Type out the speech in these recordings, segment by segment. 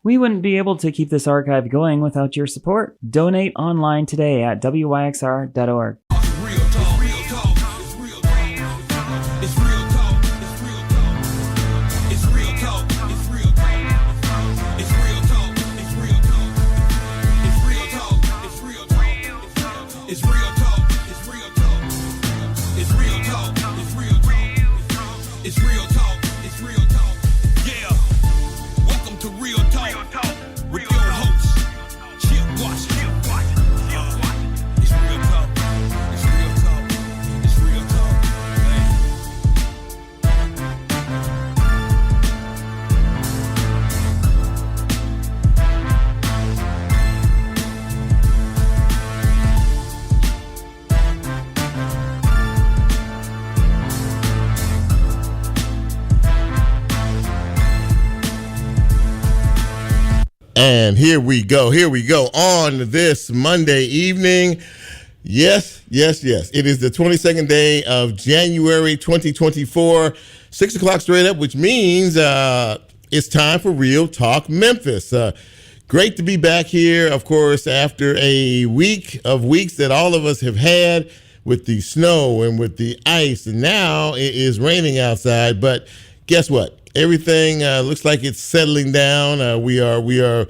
We wouldn't be able to keep this archive going without your support. Donate online today at WYXR.org. And here we go on this Monday evening. Yes. It is the 22nd day of January 2024, 6 o'clock straight up, which means it's time for Real Talk Memphis. Great to be back here, of course, after a week of weeks that all of us have had with the snow and with the ice. And now it is raining outside. But guess what? Everything looks like it's settling down. We are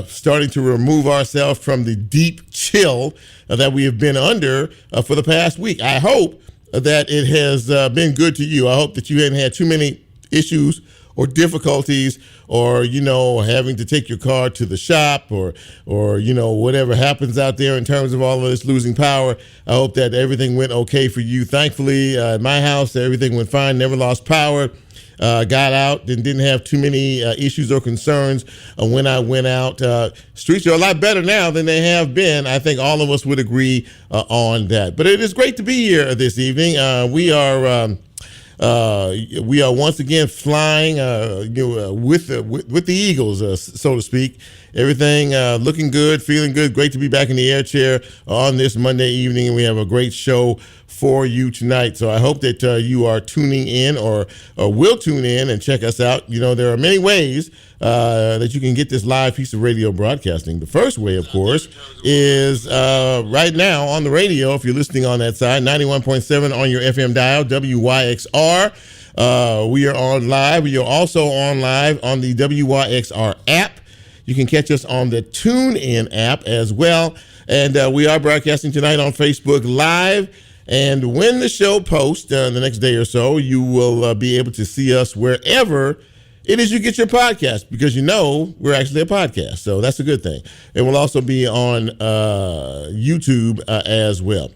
starting to remove ourselves from the deep chill that we have been under for the past week. I hope that it has been good to you. I hope that you hadn't had too many issues or difficulties, or having to take your car to the shop, or whatever happens out there in terms of all of this losing power. I hope that everything went okay for you. Thankfully, at my house, everything went fine. Never lost power. Got out and didn't have too many issues or concerns when I went out. Streets are a lot better now than they have been. I think all of us would agree on that. But it is great to be here this evening. We are once again flying with the Eagles, so to speak. Everything looking good, feeling good. Great to be back in the air chair on this Monday evening, and we have a great show for you tonight. So I hope that you are tuning in or will tune in and check us out. There are many ways that you can get this live piece of radio broadcasting. The first way, of course, is right now on the radio, if you're listening on that side, 91.7 on your FM dial, WYXR. We are on live. We are also on live on the WYXR app. You can catch us on the TuneIn app as well. And we are broadcasting tonight on Facebook Live. And when the show posts the next day or so, you will be able to see us wherever it is you get your podcast, because we're actually a podcast. So that's a good thing. And we'll also be on YouTube as well.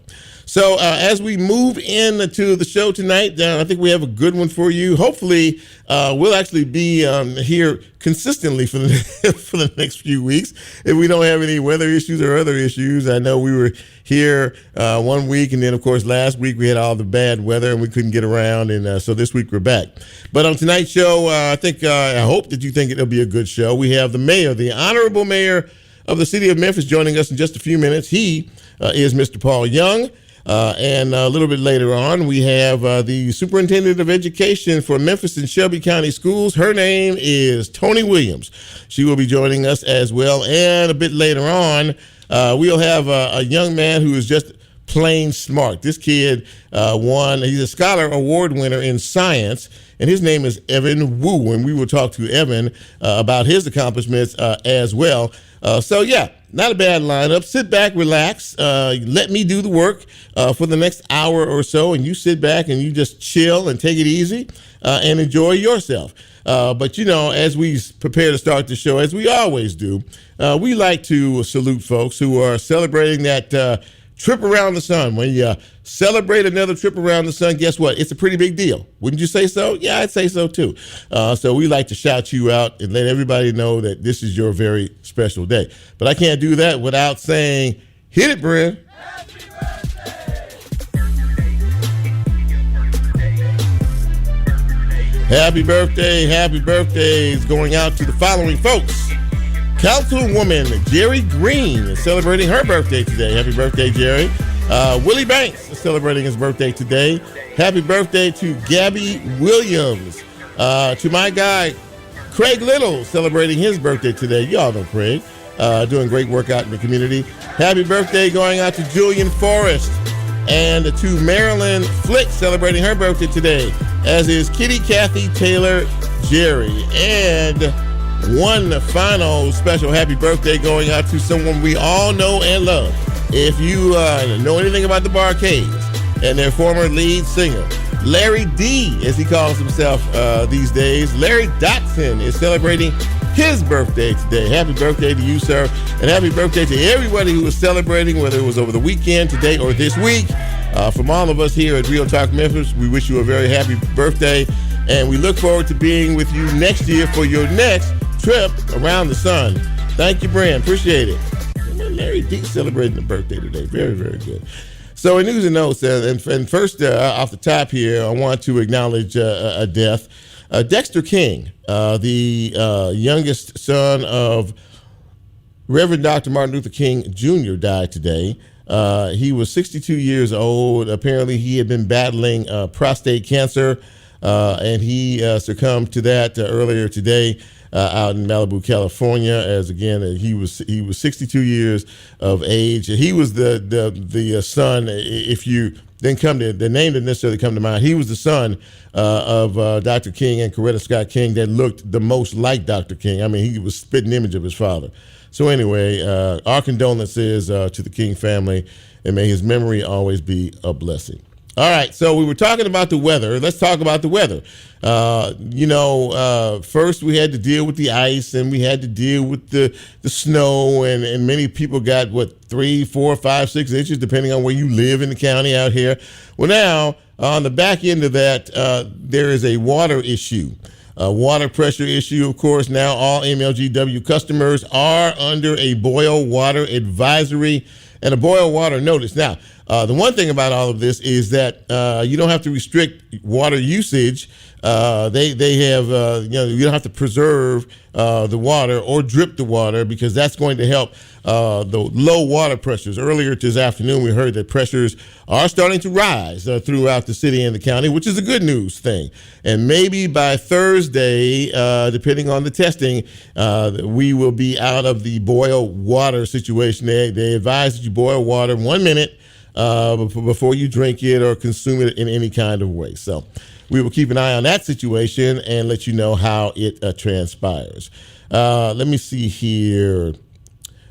So as we move into the show tonight, I think we have a good one for you. Hopefully, we'll actually be here consistently for the next few weeks if we don't have any weather issues or other issues. I know we were here 1 week, and then, of course, last week we had all the bad weather and we couldn't get around, and so this week we're back. But on tonight's show, I hope that you think it'll be a good show. We have the mayor, the honorable mayor of the city of Memphis, joining us in just a few minutes. He is Mr. Paul Young. And a little bit later on, we have the superintendent of education for Memphis and Shelby County Schools. Her name is Toni Williams. She will be joining us as well. And a bit later on, we'll have a young man who is just plain smart. This kid he's a Scholar Award winner in science, and his name is Evan Wu. And we will talk to Evan about his accomplishments as well. Not a bad lineup. Sit back, relax. Let me do the work for the next hour or so, and you sit back and you just chill and take it easy and enjoy yourself. But as we prepare to start the show, as we always do, we like to salute folks who are celebrating that trip around the sun. When you celebrate another trip around the sun, guess what? It's a pretty big deal. Wouldn't you say so? Yeah, I'd say so too. So we like to shout you out and let everybody know that this is your very special day. But I can't do that without saying, hit it, Bryn. Happy birthday is going out to the following folks. Councilwoman Jerry Green is celebrating her birthday today. Happy birthday, Jerry. Willie Banks is celebrating his birthday today. Happy birthday to Gabby Williams. To my guy, Craig Little celebrating his birthday today. Y'all know Craig. Doing great work out in the community. Happy birthday going out to Julian Forrest and to Marilyn Flick celebrating her birthday today, as is Kitty Kathy Taylor Jerry. And one final special happy birthday going out to someone we all know and love. If you know anything about the Barcades and their former lead singer, Larry D, as he calls himself these days, Larry Dotson is celebrating his birthday today. Happy birthday to you, sir, and happy birthday to everybody who is celebrating, whether it was over the weekend, today, or this week. From all of us here at Real Talk Memphis, we wish you a very happy birthday, and we look forward to being with you next year for your next trip around the sun. Thank you, Brand. Appreciate it. Larry D celebrating a birthday today. Very, very good. So in news and notes, and first off the top here, I want to acknowledge a death. Dexter King, the youngest son of Reverend Dr. Martin Luther King Jr., died today. He was 62 years old. Apparently, he had been battling prostate cancer, and he succumbed to that earlier today out in Malibu, California. As again, he was 62 years of age. He was the son. If you then come to the name didn't necessarily come to mind. He was the son of Dr. King and Coretta Scott King that looked the most like Dr. King. I mean, he was spitting image of his father. So anyway, our condolences to the King family, and may his memory always be a blessing. All right, so we were talking about the weather. Let's talk about the weather. First we had to deal with the ice, and we had to deal with the snow, and many people got, 3, 4, 5, 6 inches, depending on where you live in the county out here. Well, now, on the back end of that, there is a water issue. Water pressure issue, of course. Now all MLGW customers are under a boil water advisory and a boil water notice. Now, the one thing about all of this is that you don't have to restrict water usage. They have, you don't have to preserve the water or drip the water, because that's going to help the low water pressures. Earlier this afternoon, we heard that pressures are starting to rise throughout the city and the county, which is a good news thing. And maybe by Thursday, depending on the testing, we will be out of the boil water situation. They advise that you boil water 1 minute before you drink it or consume it in any kind of way. So we will keep an eye on that situation and let you know how it transpires. Let me see here.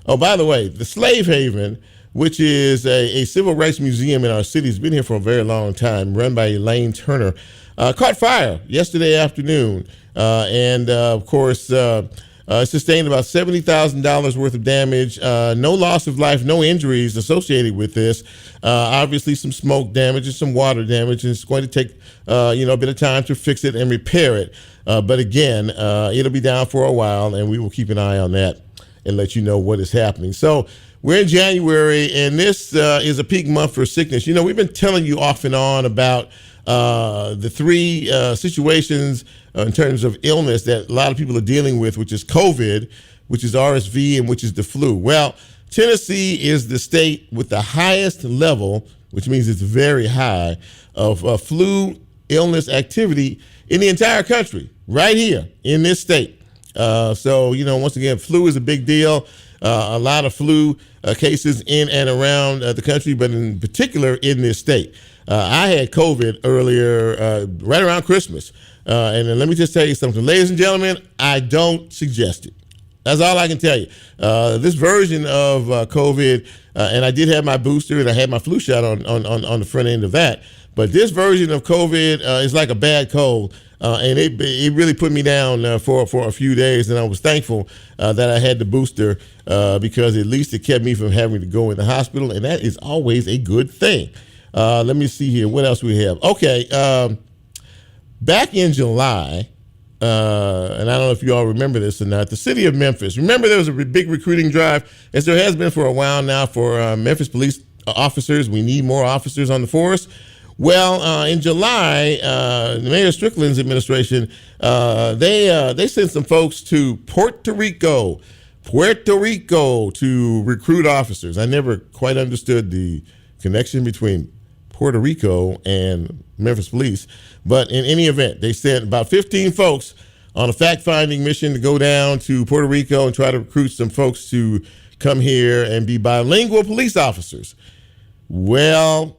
Oh, by the way, the Slave Haven, which is a civil rights museum in our city, has been here for a very long time, run by Elaine Turner, caught fire yesterday afternoon. Of course, sustained about $70,000 worth of damage. No loss of life, no injuries associated with this. Obviously, some smoke damage and some water damage, and it's going to take a bit of time to fix it and repair it. But again, it'll be down for a while, and we will keep an eye on that and let you know what is happening. So we're in January, and this is a peak month for sickness. We've been telling you off and on about the three situations in terms of illness that a lot of people are dealing with, which is COVID, which is RSV, and which is the flu. Well, Tennessee is the state with the highest level, which means it's very high, of flu illness activity in the entire country, right here in this state. Once again, flu is a big deal. A lot of flu cases in and around the country, but in particular in this state. I had COVID earlier, right around Christmas. And then let me just tell you something. Ladies and gentlemen, I don't suggest it. That's all I can tell you. This version of COVID, and I did have my booster and I had my flu shot on the front end of that. But this version of COVID is like a bad cold. And it really put me down for a few days, and I was thankful that I had the booster because at least it kept me from having to go in the hospital, and that is always a good thing. Let me see here. What else we have? Okay. Back in July, and I don't know if you all remember this or not, the city of Memphis. Remember there was a big recruiting drive, as there has been for a while now, for Memphis police officers. We need more officers on the force. Well, in July, Mayor Strickland's administration, they sent some folks to Puerto Rico to recruit officers. I never quite understood the connection between Puerto Rico and Memphis police. But in any event, they sent about 15 folks on a fact-finding mission to go down to Puerto Rico and try to recruit some folks to come here and be bilingual police officers. Well,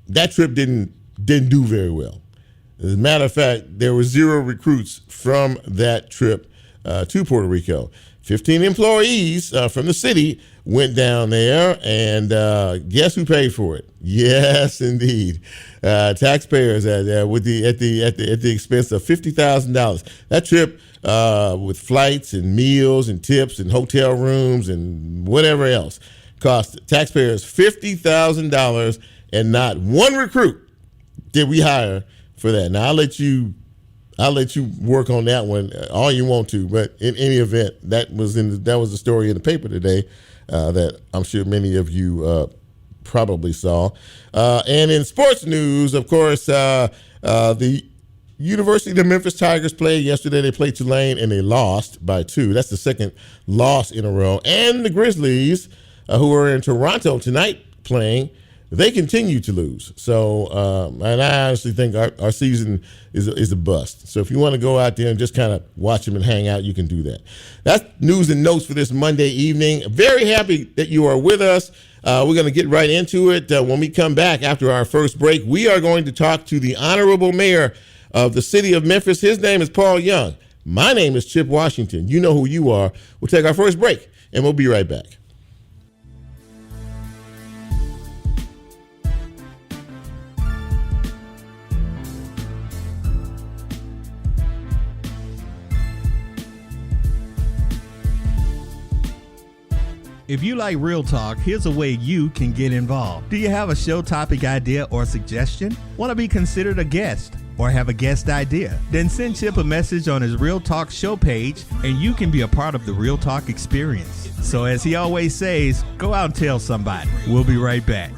that trip didn't do very well. As a matter of fact, there were 0 recruits from that trip to Puerto Rico. 15 employees from the city went down there, and guess who paid for it? Yes, indeed, taxpayers at the expense of $50,000. That trip, with flights and meals and tips and hotel rooms and whatever else, cost taxpayers $50,000, and not one recruit did we hire for that. Now I'll let you work on that one all you want to, but in any event, that was the story in the paper today that I'm sure many of you probably saw. And in sports news, of course, the University of Memphis Tigers played yesterday. They played Tulane and they lost by 2. That's the second loss in a row. And the Grizzlies, who are in Toronto tonight playing, they continue to lose. So, and I honestly think our season is a bust. So if you want to go out there and just kind of watch them and hang out, you can do that. That's news and notes for this Monday evening. Very happy that you are with us. We're going to get right into it. When we come back after our first break, we are going to talk to the Honorable Mayor of the city of Memphis. His name is Paul Young. My name is Chip Washington. You know who you are. We'll take our first break, and we'll be right back. If you like Real Talk, here's a way you can get involved. Do you have a show topic idea or suggestion? Want to be considered a guest or have a guest idea? Then send Chip a message on his Real Talk show page and you can be a part of the Real Talk experience. So as he always says, go out and tell somebody. We'll be right back.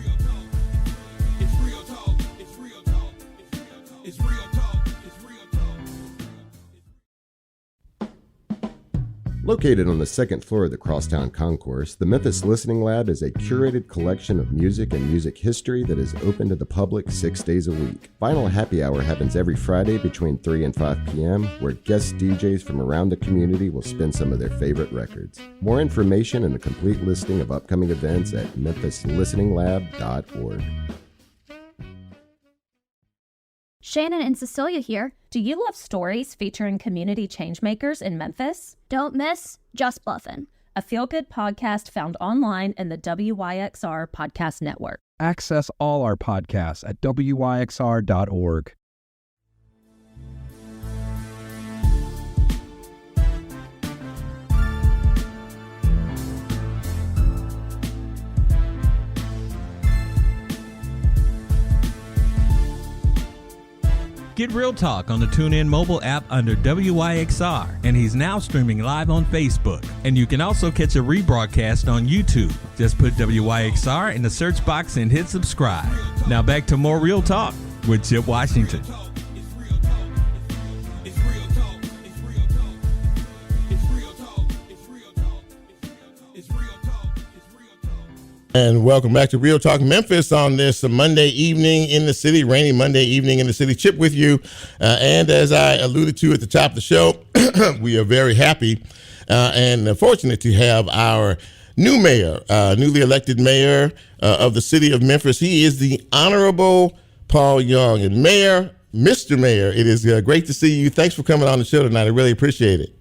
Located on the second floor of the Crosstown Concourse, the Memphis Listening Lab is a curated collection of music and music history that is open to the public 6 days a week. Vinyl Happy Hour happens every Friday between 3 and 5 p.m., where guest DJs from around the community will spin some of their favorite records. More information and a complete listing of upcoming events at memphislisteninglab.org. Shannon and Cecilia here. Do you love stories featuring community changemakers in Memphis? Don't miss Just Buffin', a feel-good podcast found online in the WYXR podcast network. Access all our podcasts at WYXR.org. Get Real Talk on the TuneIn mobile app under WYXR, and he's now streaming live on Facebook. And you can also catch a rebroadcast on YouTube. Just put WYXR in the search box and hit subscribe. Now back to more Real Talk with Chip Washington. And welcome back to Real Talk Memphis on this Monday evening in the city, rainy Monday evening in the city. Chip with you. And as I alluded to at the top of the show, we are very happy and fortunate to have our new mayor, newly elected mayor of the city of Memphis. He is the Honorable Paul Young. And Mayor, Mr. Mayor, it is great to see you. Thanks for coming on the show tonight. I really appreciate it.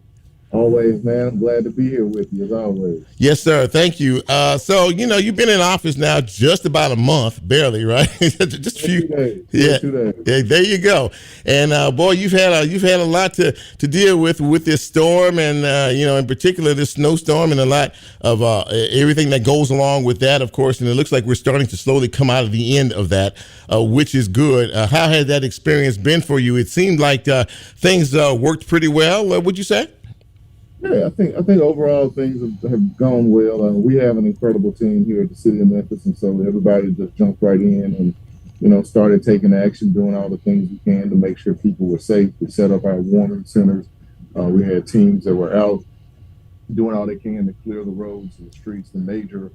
Always, man. I'm glad to be here with you, as always. Yes, sir. Thank you. So, you've been in office now just about a month, barely, right? Just a few days. Yeah. 2 days. Yeah, there you go. And boy, you've had a lot to deal with this storm, and in particular this snowstorm, and a lot of everything that goes along with that, of course. And it looks like we're starting to slowly come out of the end of that, which is good. How has that experience been for you? It seemed like things worked pretty well. Would you say? Yeah, I think overall things have gone well. We have an incredible team here at the city of Memphis, and so everybody just jumped right in and started taking action, doing all the things we can to make sure people were safe. We set up our warming centers. We had teams that were out doing all they can to clear the roads and the streets, the major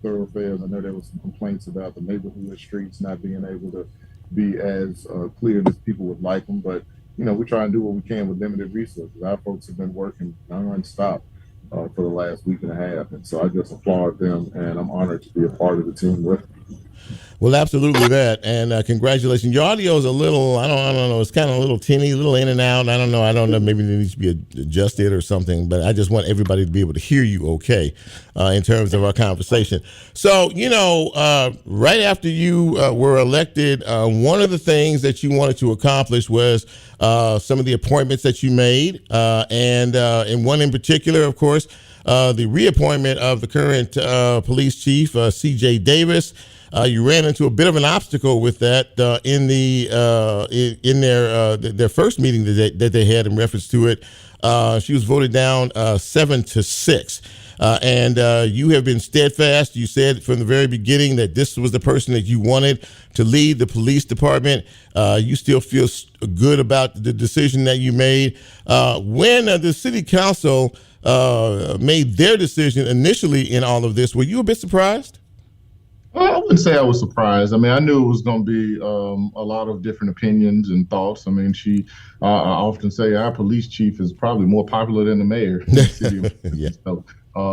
thoroughfares. I know there was some complaints about the neighborhood streets not being able to be as cleared as people would like them, but we try and do what we can with limited resources. Our folks have been working nonstop for the last week and a half, and so I just applaud them, and I'm honored to be a part of the team with them. Well, absolutely that, and congratulations. Your audio is a little, I don't know, it's kind of a little tinny, a little in and out. I don't know, maybe it needs to be adjusted or something, but I just want everybody to be able to hear you okay in terms of our conversation. So, right after you were elected, one of the things that you wanted to accomplish was some of the appointments that you made, and one in particular, of course, the reappointment of the current police chief, C.J. Davis. You ran into a bit of an obstacle with that in their first meeting that they had in reference to it. She was voted down 7-6. And you have been steadfast. You said from the very beginning that this was the person that you wanted to lead the police department. You still feel good about the decision that you made. When the city council made their decision initially in all of this, were you a bit surprised? I wouldn't say I was surprised. I mean, I knew it was going to be a lot of different opinions and thoughts. I mean, I often say our police chief is probably more popular than the mayor in the city. Yeah. So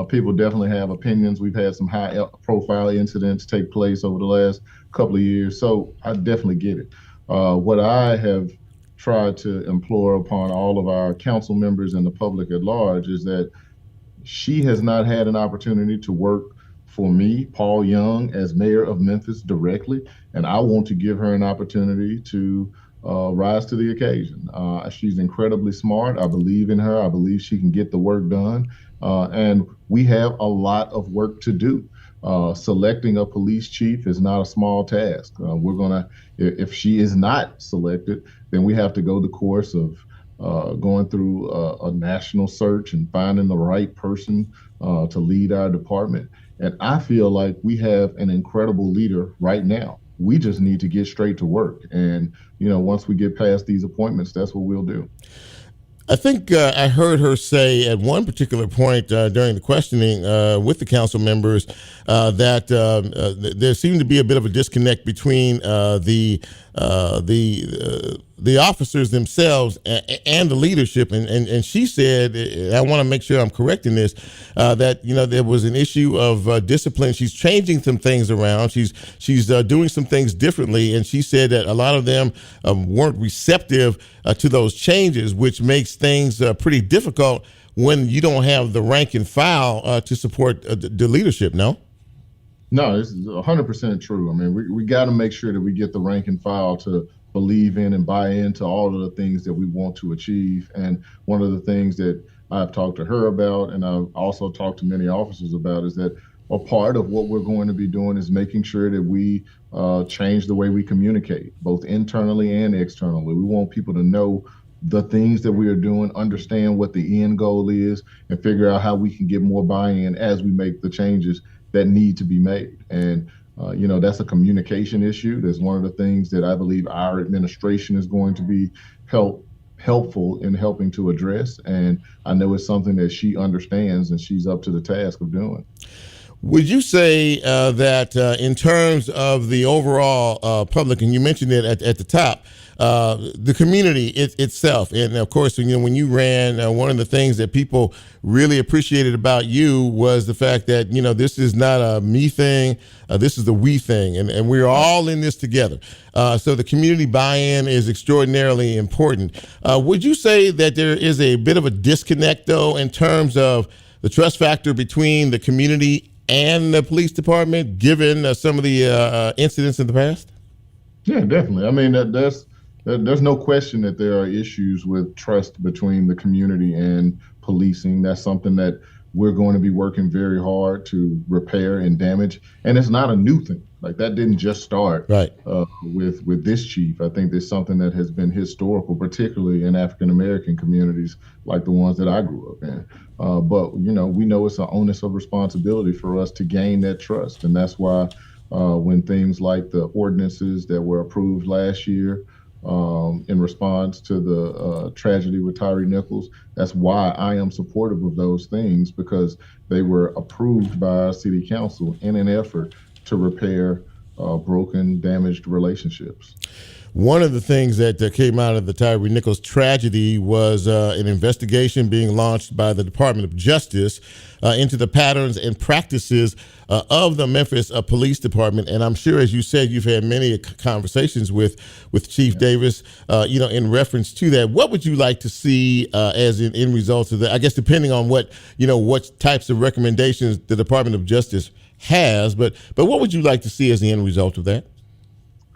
people definitely have opinions. We've had some high-profile incidents take place over the last couple of years, so I definitely get it. What I have tried to implore upon all of our council members and the public at large is that she has not had an opportunity to work for me, Paul Young, as mayor of Memphis directly, and I want to give her an opportunity to rise to the occasion. She's incredibly smart. I believe in her. I believe she can get the work done, and we have a lot of work to do. Selecting a police chief is not a small task. If she is not selected, then we have to go the course of going through a national search and finding the right person to lead our department. And I feel like we have an incredible leader right now. We just need to get straight to work. And, once we get past these appointments, that's what we'll do. I think I heard her say at one particular point during the questioning with the council members that there seemed to be a bit of a disconnect between the officers themselves and the leadership. And she said, I want to make sure I'm correct in this, that, there was an issue of discipline. She's changing some things around. She's doing some things differently. And she said that a lot of them weren't receptive to those changes, which makes things pretty difficult when you don't have the rank and file to support the leadership, no? No, this is 100% true. I mean, we got to make sure that we get the rank and file to believe in and buy into all of the things that we want to achieve. And one of the things that I've talked to her about, and I've also talked to many officers about, is that a part of what we're going to be doing is making sure that we change the way we communicate, both internally and externally. We want people to know the things that we are doing, understand what the end goal is, and figure out how we can get more buy-in as we make the changes that need to be made. And that's a communication issue. That's one of the things that I believe our administration is going to be helpful in helping to address. And I know it's something that she understands and she's up to the task of doing. Would you say that in terms of the overall public, and you mentioned it at the top, the community itself, and of course, when you ran, one of the things that people really appreciated about you was the fact that, this is not a me thing, this is the we thing, and we're all in this together. So the community buy-in is extraordinarily important. Would you say that there is a bit of a disconnect, though, in terms of the trust factor between the community and the police department, given some of the incidents in the past? Yeah, definitely. I mean, there's no question that there are issues with trust between the community and policing. That's something that we're going to be working very hard to repair and damage. And it's not a new thing. Like, that didn't just start right with this chief. I think there's something that has been historical, particularly in African-American communities like the ones that I grew up in. But, we know it's an onus of responsibility for us to gain that trust. And that's why when things like the ordinances that were approved last year in response to the tragedy with Tyree Nichols, that's why I am supportive of those things, because they were approved by our city council in an effort to repair broken, damaged relationships. One of the things that came out of the Tyree Nichols tragedy was an investigation being launched by the Department of Justice into the patterns and practices of the Memphis Police Department. And I'm sure, as you said, you've had many conversations with Chief Davis, in reference to that. What would you like to see as in results of that? I guess depending on what types of recommendations the Department of Justice has, but what would you like to see as the end result of that?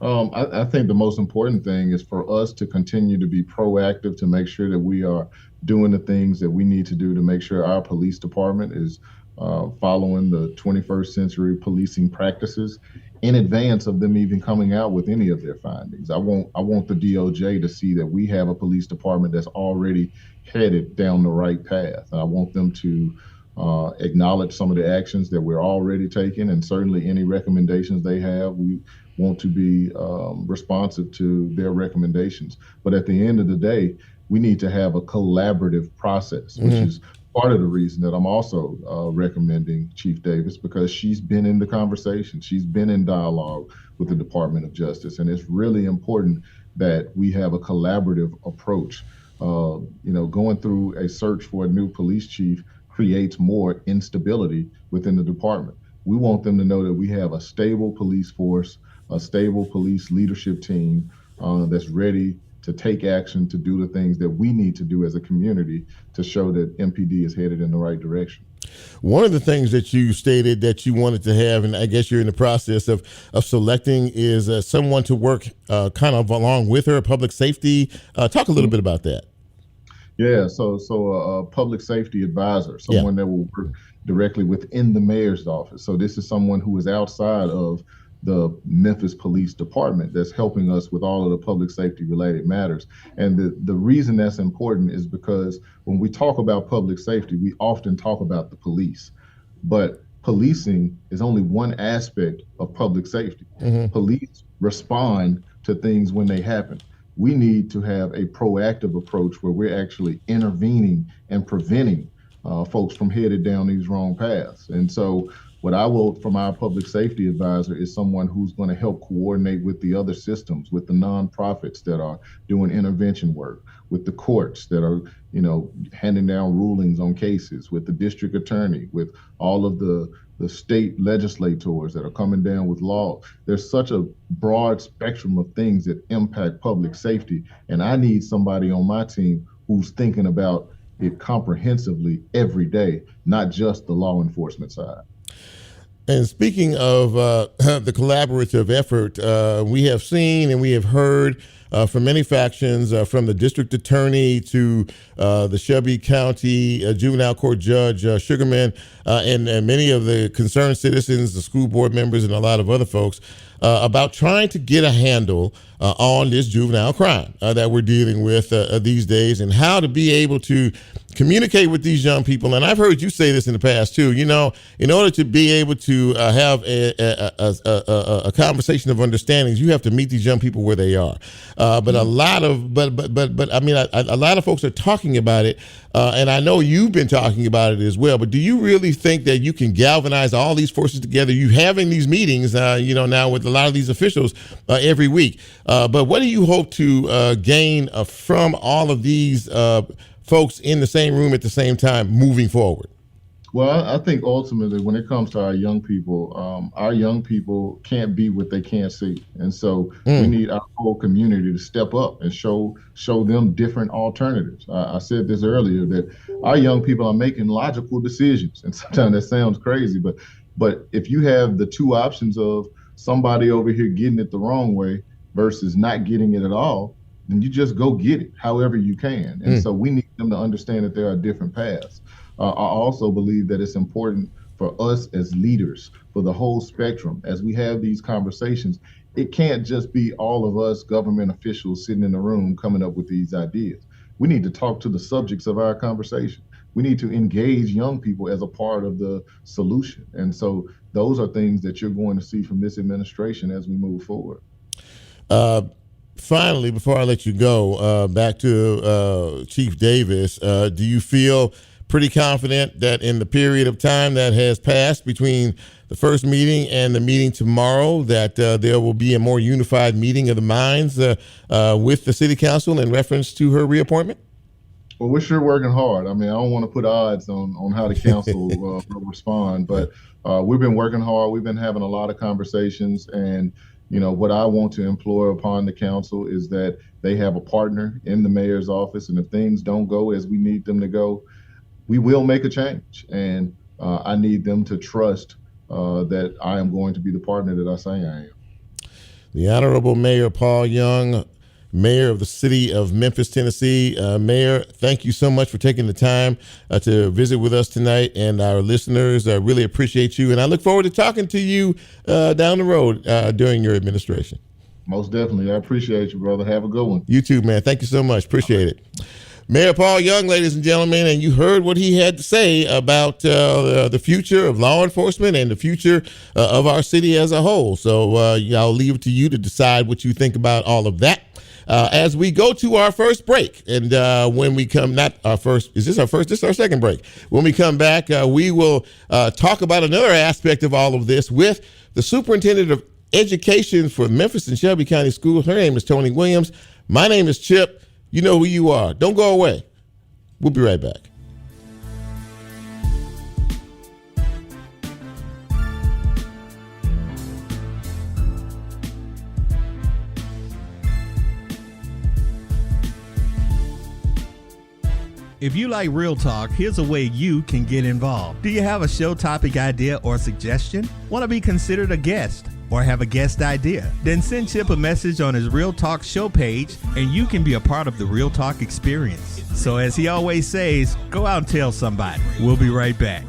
I think the most important thing is for us to continue to be proactive, to make sure that we are doing the things that we need to do to make sure our police department is following the 21st century policing practices in advance of them even coming out with any of their findings. I want the DOJ to see that we have a police department that's already headed down the right path. I want them to acknowledge some of the actions that we're already taking, and certainly any recommendations they have, we want to be responsive to their recommendations. But at the end of the day, we need to have a collaborative process, which is part of the reason that I'm also recommending Chief Davis, because she's been in the conversation. She's been in dialogue with the Department of Justice. And it's really important that we have a collaborative approach. Going through a search for a new police chief creates more instability within the department. We want them to know that we have a stable police force, a stable police leadership team that's ready to take action to do the things that we need to do as a community to show that MPD is headed in the right direction. One of the things that you stated that you wanted to have, and I guess you're in the process of selecting, is someone to work kind of along with her, public safety. Talk a little bit about that. Yeah, so a public safety advisor, someone that will work directly within the mayor's office. So this is someone who is outside of the Memphis Police Department that's helping us with all of the public safety related matters. And the reason that's important is because when we talk about public safety, we often talk about the police, but policing is only one aspect of public safety. Police respond to things when they happen. We need to have a proactive approach where we're actually intervening and preventing folks from headed down these wrong paths. And so what I will from our public safety advisor is someone who's going to help coordinate with the other systems, with the nonprofits that are doing intervention work, with the courts that are, handing down rulings on cases, with the district attorney, with all of the state legislators that are coming down with law. There's such a broad spectrum of things that impact public safety. And I need somebody on my team who's thinking about it comprehensively every day, not just the law enforcement side. And speaking of the collaborative effort, we have seen and we have heard from many factions, from the district attorney to the Shelby County juvenile court judge, Sugarman, and many of the concerned citizens, the school board members, and a lot of other folks, about trying to get a handle on this juvenile crime that we're dealing with these days, and how to be able to communicate with these young people. And I've heard you say this in the past too. In order to be able to have a conversation of understandings, you have to meet these young people where they are. But a lot of a lot of folks are talking about it, and I know you've been talking about it as well. But do you really think that you can galvanize all these forces together? You having these meetings, now with a lot of these officials every week. But what do you hope to gain from all of these folks in the same room at the same time moving forward? Well, I think ultimately when it comes to our young people can't be what they can't see. And so we need our whole community to step up and show them different alternatives. I said this earlier, that our young people are making logical decisions. And sometimes that sounds crazy, but if you have the two options of somebody over here getting it the wrong way versus not getting it at all, then you just go get it however you can. And so we need them to understand that there are different paths. I also believe that it's important for us as leaders, for the whole spectrum, as we have these conversations, it can't just be all of us government officials sitting in a room coming up with these ideas. We need to talk to the subjects of our conversation. We need to engage young people as a part of the solution. And so those are things that you're going to see from this administration as we move forward. Finally, before I let you go, back to Chief Davis, do you feel pretty confident that in the period of time that has passed between the first meeting and the meeting tomorrow, that there will be a more unified meeting of the minds with the city council in reference to her reappointment? Well, we're sure working hard. I mean, I don't want to put odds on how the council will respond, but we've been working hard. We've been having a lot of conversations, and what I want to implore upon the council is that they have a partner in the mayor's office, and if things don't go as we need them to go, we will make a change. And I need them to trust that I am going to be the partner that I say I am. The Honorable Mayor Paul Young, Mayor of the city of Memphis, Tennessee. Mayor, thank you so much for taking the time to visit with us tonight, and our listeners really appreciate you. And I look forward to talking to you down the road during your administration. Most definitely. I appreciate you, brother. Have a good one. You too, man. Thank you so much. Appreciate it. Mayor Paul Young, ladies and gentlemen, and you heard what he had to say about the future of law enforcement and the future of our city as a whole. So I'll leave it to you to decide what you think about all of that. As we go to our first break, and when we come, not our first, is this our first? This is our second break. When we come back, we will talk about another aspect of all of this with the Superintendent of Education for Memphis and Shelby County Schools. Her name is Toni Williams. My name is Chip. You know who you are. Don't go away. We'll be right back. If you like Real Talk, here's a way you can get involved. Do you have a show topic idea or suggestion? Want to be considered a guest? Or have a guest idea? Then send Chip a message on his Real Talk show page, and you can be a part of the Real Talk experience. So as he always says, go out and tell somebody. We'll be right back.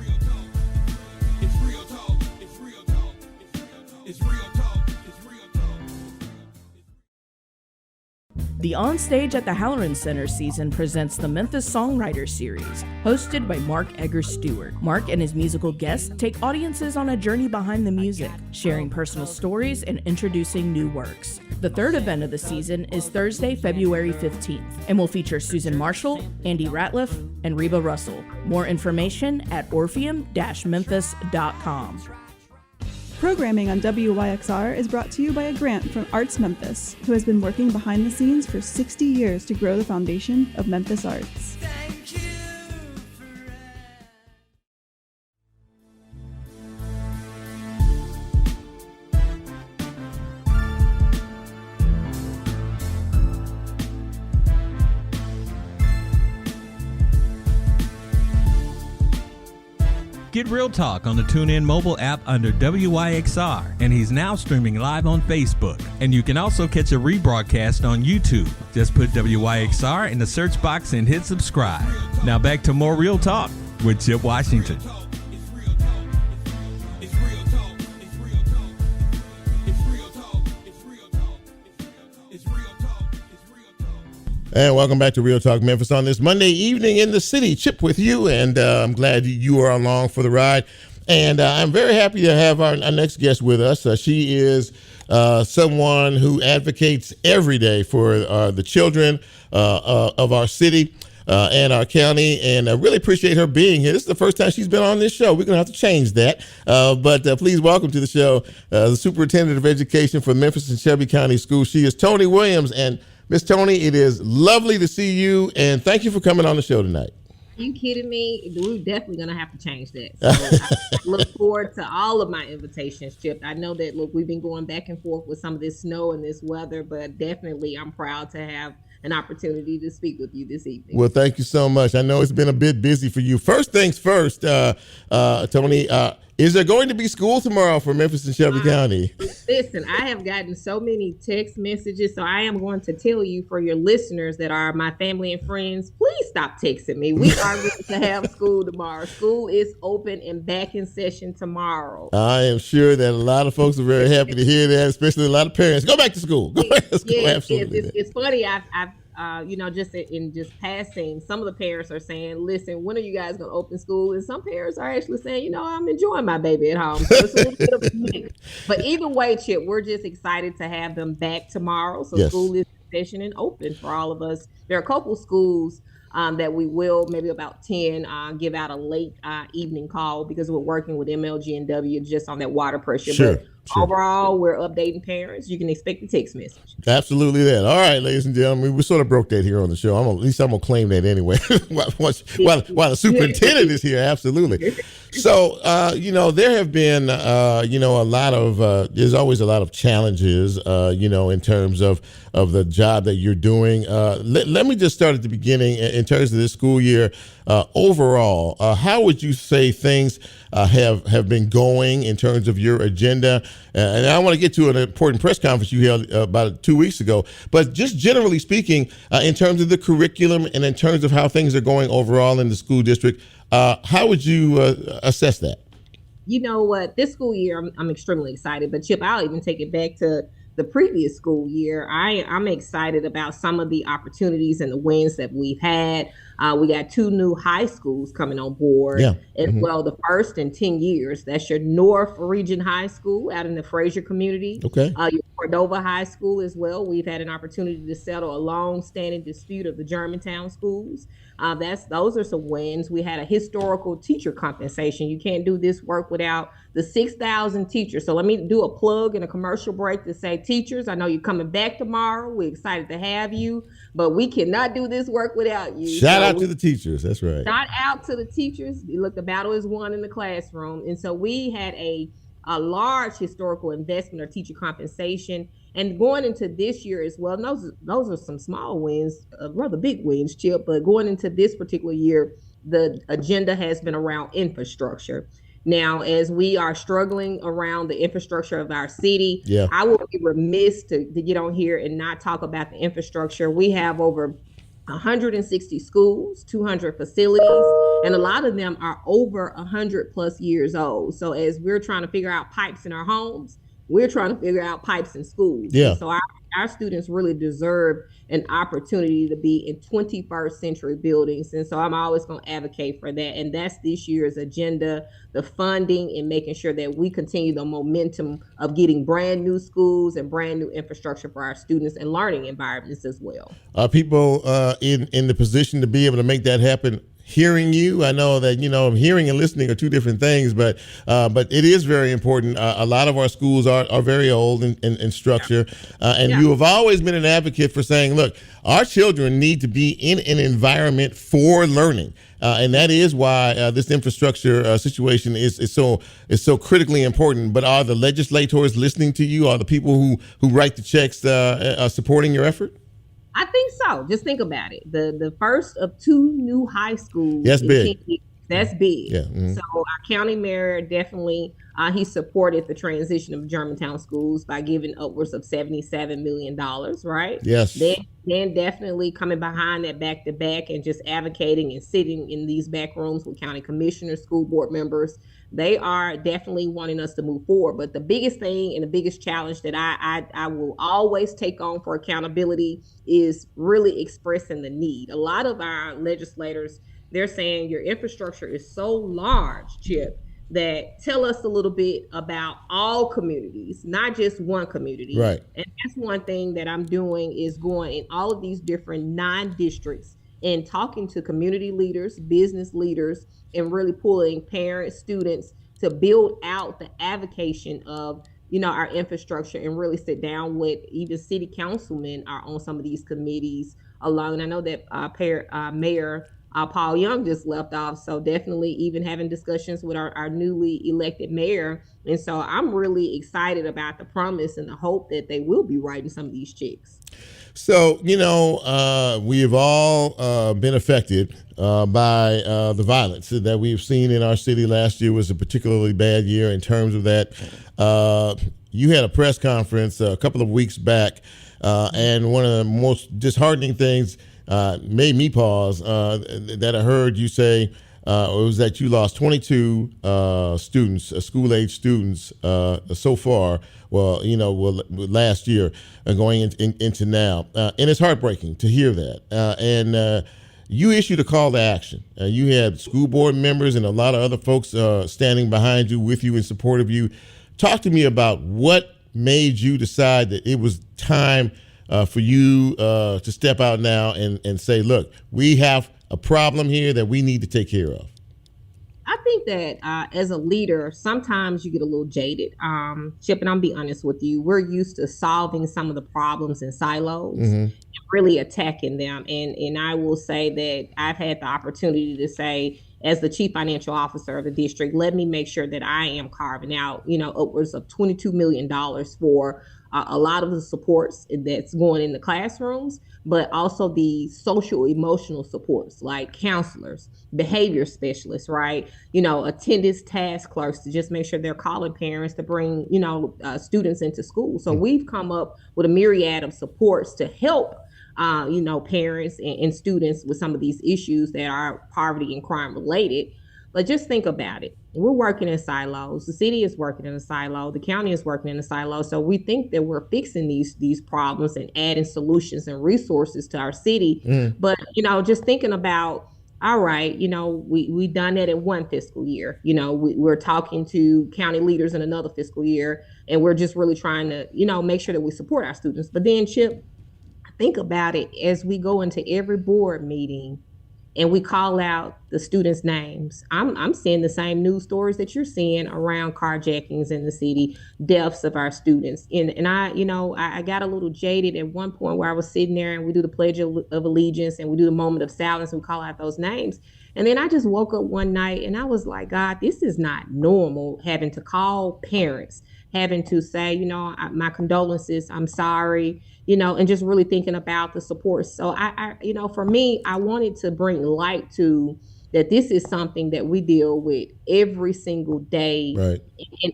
The Onstage at the Halloran Center season presents the Memphis Songwriter Series, hosted by Mark Eggers Stewart. Mark and his musical guests take audiences on a journey behind the music, sharing personal stories and introducing new works. The third event of the season is Thursday, February 15th, and will feature Susan Marshall, Andy Ratliff, and Reba Russell. More information at orpheum-memphis.com. Programming on WYXR is brought to you by a grant from Arts Memphis, who has been working behind the scenes for 60 years to grow the foundation of Memphis arts. Get Real Talk on the TuneIn mobile app under WYXR, and he's now streaming live on Facebook. And you can also catch a rebroadcast on YouTube. Just put WYXR in the search box and hit subscribe. Now back to more Real Talk with Chip Washington. And welcome back to Real Talk Memphis on this Monday evening in the city. Chip with you, and I'm glad you are along for the ride. And I'm very happy to have our next guest with us. She is someone who advocates every day for the children of our city and our county, and I really appreciate her being here. This is the first time she's been on this show. We're going to have to change that. But please welcome to the show the Superintendent of Education for Memphis and Shelby County Schools. She is Toni Williams. And Miss Toni, it is lovely to see you, and thank you for coming on the show tonight. You kidding me? We're definitely going to have to change that. So I look forward to all of my invitations, Chip. I know that, look, we've been going back and forth with some of this snow and this weather, but definitely I'm proud to have an opportunity to speak with you this evening. Well, thank you so much. I know it's been a bit busy for you. First things first, Toni, is there going to be school tomorrow for Memphis and Shelby County? Listen, I have gotten so many text messages, so I am going to tell you, for your listeners that are my family and friends, please stop texting me. We are going to have school tomorrow. School is open and back in session tomorrow. I am sure that a lot of folks are very happy to hear that, especially a lot of parents. Go back to school. Go back to school. Yes, absolutely. It's funny. I've just in passing, some of the parents are saying, listen, when are you guys going to open school? And some parents are actually saying, I'm enjoying my baby at home. So it's a little bit of a mix. But either way, Chip, we're just excited to have them back tomorrow. So yes. School is in session and open for all of us. There are a couple schools that we will maybe about 10 give out a late evening call because we're working with MLG&W just on that water pressure. Sure. But overall, we're updating parents. You can expect a text message. Absolutely that. All right, ladies and gentlemen, we sort of broke that here on the show. At least I'm going to claim that anyway while the superintendent is here. Absolutely. So, there have been, a lot of, there's always a lot of challenges, in terms of the job that you're doing. Let me just start at the beginning in terms of this school year. Overall, how would you say things have been going in terms of your agenda? And I want to get to an important press conference you held about 2 weeks ago. But just generally speaking, in terms of the curriculum and in terms of how things are going overall in the school district, how would you assess that? You know what? This school year, I'm extremely excited. But Chip, I'll even take it back to the previous school year. I'm excited about some of the opportunities and the wins that we've had. We got 2 new high schools coming on board as well. The first in 10 years. That's your North Region High School out in the Fraser community. Okay. Your Cordova High School as well. We've had an opportunity to settle a long-standing dispute of the Germantown schools. Those are some wins. We had a historical teacher compensation. You can't do this work without the 6,000 teachers. So let me do a plug and a commercial break to say, teachers, I know you're coming back tomorrow. We're excited to have you, but we cannot do this work without you. Shout out to the teachers. That's right. Shout out to the teachers. Look, the battle is won in the classroom. And so we had a large historical investment or teacher compensation. And going into this year as well, those are some small wins, rather big wins, Chip. But going into this particular year, the agenda has been around infrastructure. Now, as we are struggling around the infrastructure of our city, I would be remiss to get on here and not talk about the infrastructure. We have over 160 schools, 200 facilities, and a lot of them are over 100 plus years old. So as we're trying to figure out pipes in our homes, we're trying to figure out pipes in schools. Yeah. So our students really deserve an opportunity to be in 21st century buildings. And so I'm always going to advocate for that. And that's this year's agenda, the funding and making sure that we continue the momentum of getting brand new schools and brand new infrastructure for our students and learning environments as well. Are people in the position to be able to make that happen? Hearing you, I know that, hearing and listening are two different things, but it is very important. A lot of our schools are very old in structure, and you have always been an advocate for saying, look, our children need to be in an environment for learning. And that is why this infrastructure situation is so critically important. But are the legislators listening to you? Are the people who write the checks supporting your effort? I think so. Just think about it. The first of 2 new high schools. That's big. That's big. Yeah. Mm-hmm. So our county mayor definitely, he supported the transition of Germantown schools by giving upwards of $77 million, right? Yes. Then definitely coming behind that back to back and just advocating and sitting in these back rooms with county commissioners, school board members. They are definitely wanting us to move forward. But the biggest thing and the biggest challenge that I will always take on for accountability is really expressing the need. A lot of our legislators, they're saying your infrastructure is so large, Chip, that tell us a little bit about all communities, not just one community. Right. And that's one thing that I'm doing is going in all of these different 9 districts and talking to community leaders, business leaders, and really pulling parents, students to build out the advocacy of, our infrastructure and really sit down with even city councilmen are on some of these committees alone. I know that Mayor Paul Young just left off. So definitely even having discussions with our newly elected mayor. And so I'm really excited about the promise and the hope that they will be writing some of these checks. So, we have all been affected by the violence that we've seen in our city. Last year was a particularly bad year in terms of that. You had a press conference a couple of weeks back, and one of the most disheartening things made me pause that I heard you say was that you lost 22 students, school-age students so far. Last year going into now. And it's heartbreaking to hear that. And you issued a call to action. You had school board members and a lot of other folks standing behind you, with you, in support of you. Talk to me about what made you decide that it was time for you to step out now and say, look, we have a problem here that we need to take care of? I think that as a leader, sometimes you get a little jaded. Chip, and I'll be honest with you, we're used to solving some of the problems in silos, and really attacking them. And I will say that I've had the opportunity to say, as the chief financial officer of the district, let me make sure that I am carving out, upwards of $22 million for a lot of the supports that's going in the classrooms, but also the social emotional supports like counselors, behavior specialists, right? Attendance task clerks to just make sure they're calling parents to bring, students into school. So we've come up with a myriad of supports to help parents and students with some of these issues that are poverty and crime related. But just think about it. We're working in silos. The city is working in a silo. The county is working in a silo. So we think that we're fixing these problems and adding solutions and resources to our city. But, just thinking about, all right, we done that in one fiscal year. We're talking to county leaders in another fiscal year, and we're just really trying to, make sure that we support our students. But then, Chip, think about it as we go into every board meeting and we call out the students' names. I'm seeing the same news stories that you're seeing around carjackings in the city, deaths of our students. And I got a little jaded at one point where I was sitting there and we do the Pledge of Allegiance and we do the moment of silence and we call out those names. And then I just woke up one night and I was like, God, this is not normal, having to call parents, having to say, my condolences, I'm sorry, and just really thinking about the support. So I for me, I wanted to bring light to that this is something that we deal with every single day. Right.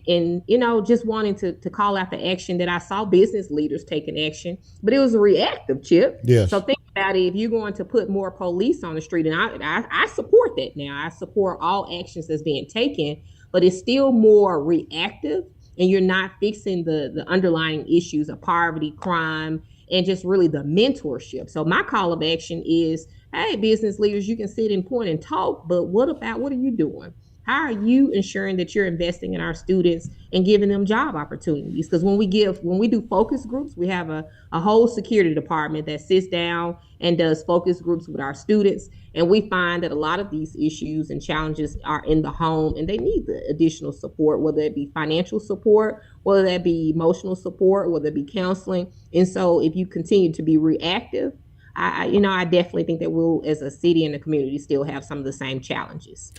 And just wanting to call out the action that I saw business leaders taking action, but it was a reactive, Chip. Yes. So think about it. If you're going to put more police on the street, and I support that now, I support all actions that's being taken, but it's still more reactive. And you're not fixing the underlying issues of poverty, crime, and just really the mentorship. So my call of action is, hey, business leaders, you can sit and point and talk, but what are you doing? How are you ensuring that you're investing in our students and giving them job opportunities? Because when we do focus groups, we have a whole security department that sits down and does focus groups with our students. And we find that a lot of these issues and challenges are in the home and they need the additional support, whether it be financial support, whether that be emotional support, whether it be counseling. And so if you continue to be reactive, I definitely think that we'll, as a city and a community, still have some of the same challenges.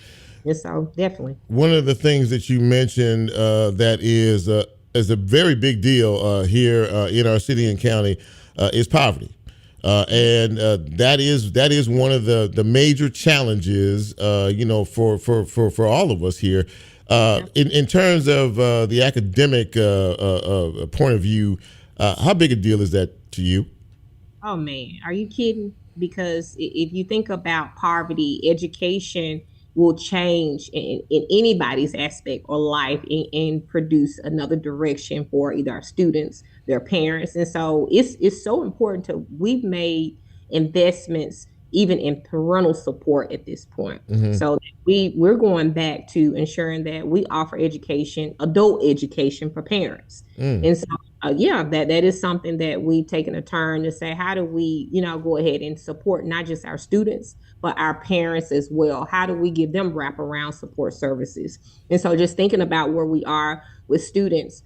And so definitely. One of the things that you mentioned that is a very big deal here in our city and county is poverty. And that is one of the major challenges, for all of us here. In terms of the academic point of view, how big a deal is that to you? Oh, man, are you kidding? Because if you think about poverty, education will change in anybody's aspect or life and produce another direction for either our students, their parents. And so it's so important we've made investments even in parental support at this point. So we're going back to ensuring that we offer education, adult education for parents. And so, that is something that we've taken a turn to say, how do we, go ahead and support not just our students, but our parents as well? How do we give them wraparound support services? And so just thinking about where we are with students,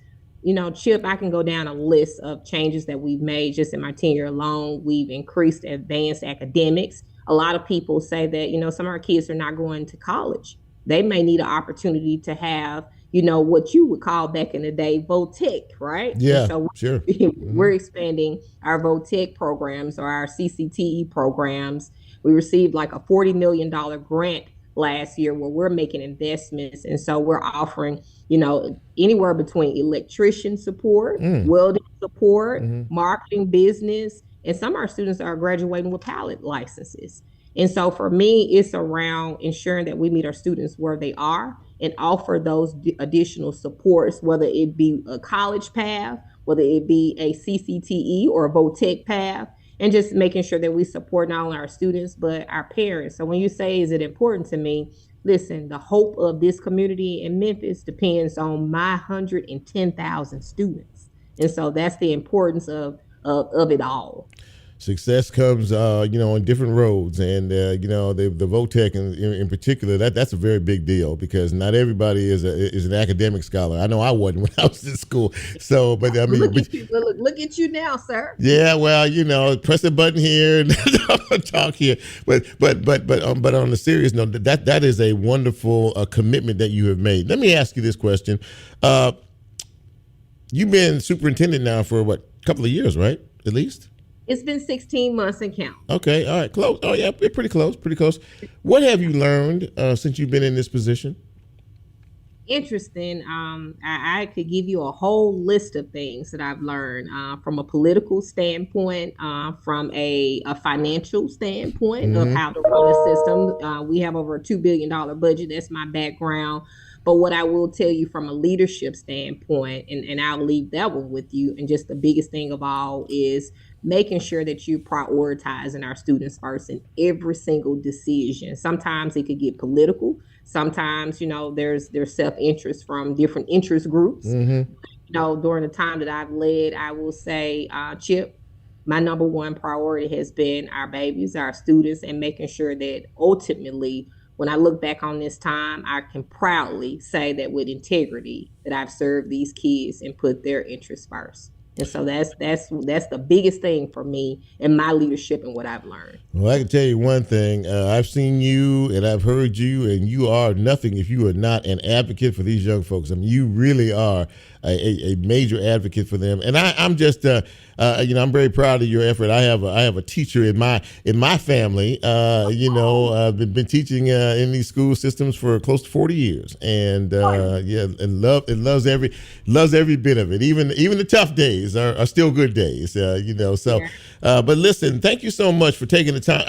Chip, I can go down a list of changes that we've made just in my tenure alone. We've increased advanced academics. A lot of people say that, some of our kids are not going to college. They may need an opportunity to have, what you would call back in the day, VOTEC, right? Yeah, and so sure. We're expanding our VOTEC programs or our CCTE programs. We received like a $40 million grant last year where we're making investments. And so we're offering, anywhere between electrician support, welding support, marketing, business, and some of our students are graduating with pilot licenses. And so for me, it's around ensuring that we meet our students where they are and offer those additional supports, whether it be a college path, whether it be a CCTE or a VOTEC path, and just making sure that we support not only our students, but our parents. So when you say, is it important to me? Listen, the hope of this community in Memphis depends on my 110,000 students. And so that's the importance of it all. Success comes, on different roads, and the VOTEC in particular. That's a very big deal because not everybody is an academic scholar. I know I wasn't when I was in school. So, but I mean, look at you now, sir. Yeah, well, press a button here and talk here. But on the serious note, that is a wonderful commitment that you have made. Let me ask you this question: you've been superintendent now for a couple of years, right? At least. It's been 16 months and count. Okay, all right, close. Oh yeah, pretty close. What have you learned since you've been in this position? Interesting. I could give you a whole list of things that I've learned from a political standpoint, from a financial standpoint of how to run a system. We have over a $2 billion budget. That's my background. But what I will tell you from a leadership standpoint, and I'll leave that one with you, and just the biggest thing of all is making sure that you prioritizing our students first in every single decision. Sometimes it could get political. Sometimes, there's self-interest from different interest groups. Mm-hmm. During the time that I've led, I will say, Chip, my number one priority has been our babies, our students, and making sure that ultimately, when I look back on this time, I can proudly say that with integrity that I've served these kids and put their interests first. And so that's the biggest thing for me in my leadership and what I've learned. Well, I can tell you one thing. I've seen you and I've heard you, and you are nothing if you are not an advocate for these young folks. I mean, you really are a major advocate for them. And I'm just, I'm very proud of your effort. I have a teacher in my family. I've been teaching in these school systems for close to 40 years, and and loves every bit of it. Even the tough days are still good days. So. But listen, thank you so much for taking the time.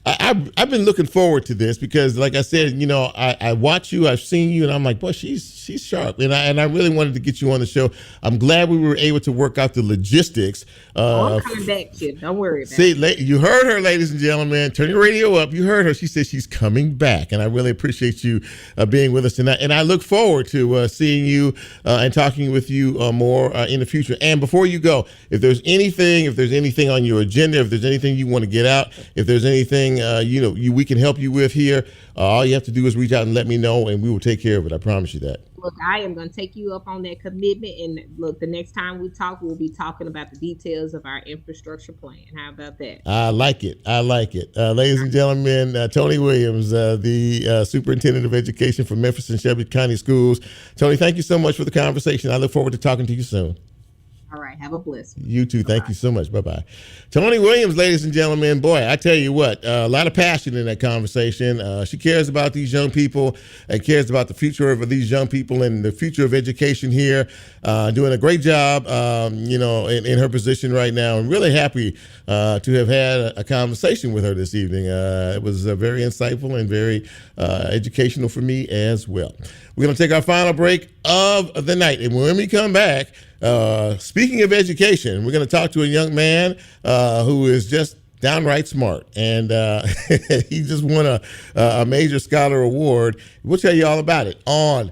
I've been looking forward to this because, like I said, I watch you, I've seen you, and I'm like, boy, she's sharp, and I really wanted to get you on the show. I'm glad we were able to work out the logistics. I'm coming back, Chip. Don't worry about it. You heard her, ladies and gentlemen. Turn your radio up. You heard her. She said she's coming back, and I really appreciate you being with us tonight. And I look forward to seeing you and talking with you more in the future. And before you go, if there's anything on your agenda, if there's anything you want to get out, if there's anything we can help you with here, all you have to do is reach out and let me know, and we will take care of it. I promise you that. Look, I am going to take you up on that commitment, and look, the next time we talk, we'll be talking about the details of our infrastructure plan. How about that? I like it. Ladies and gentlemen, Toni Williams, the Superintendent of Education for Memphis and Shelby County Schools. Toni, thank you so much for the conversation. I look forward to talking to you soon. All right. Have a blessed one. You too. Thank you so much. Bye-bye. Toni Williams, ladies and gentlemen. Boy, I tell you what, a lot of passion in that conversation. She cares about these young people and cares about the future of these young people and the future of education here. Doing a great job, in her position right now. I'm really happy to have had a conversation with her this evening. It was very insightful and very educational for me as well. We're going to take our final break of the night. And when we come back, speaking of education, we're going to talk to a young man who is just downright smart. And he just won a major scholar award. We'll tell you all about it on